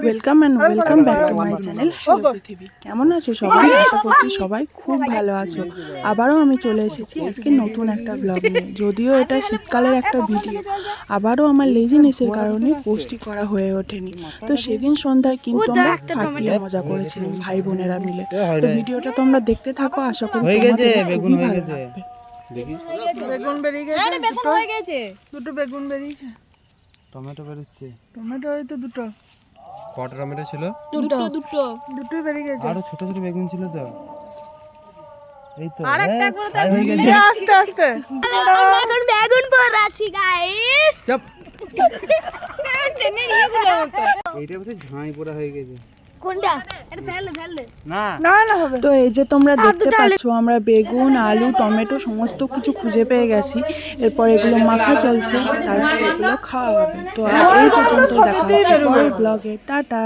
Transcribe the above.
Welcome back to my channel hello পৃথিবী। কেমন আছো সবাই? আশা করছি সবাই খুব ভালো আছো। আবারও আমি চলে এসেছি আজকে নতুন একটা ব্লগ নিয়ে। যদিও এটা শীতকালের একটা ভিডিও, আবারও আমার লেজিনেসের কারণে পোস্টই করা হয়ে ওঠেনি। তো সেদিন সন্ধ্যায় কিন্তু আমরা ফাটিয়ে মজা করেছিলাম ভাই বোনেরা মিলে। তো ভিডিওটা তোমরা দেখতে থাকো, আশা করি তোমাদের খুবই ভালো লাগবে। বেগুন বেরিয়ে গেছে, দুটো বেগুন বেরিয়েছে। টমেটো বেরোচ্ছে। টমেটো এই তো দুটো কটা টমেটো ছিল? দুটোই বেরিয়ে গেছে। আরো ছোট ছোট বেগুন ছিল তো। এই তো আরেকটা করে ছাই হয়ে গেছে। আস্তে আস্তে বেগুন পড়াছি গাইস। চুপ। টেনে নিয়ে গুলো মতো। এইটা বুঝি ঝাই পোড়া হয়ে গেছে। কোনটা? এটা ফেলে না না না হবে। তো এই যে তোমরা দেখতে পাচ্ছ আমরা বেগুন, আলু, টমেটো সমস্ত কিছু খুঁজে পেয়ে গেছি। এরপর এগুলো মাখা চলছে, তারপর এগুলো খাওয়া হবে। তো আজ এই পর্যন্ত, দেখা হচ্ছে পরের ব্লগে। টাটা।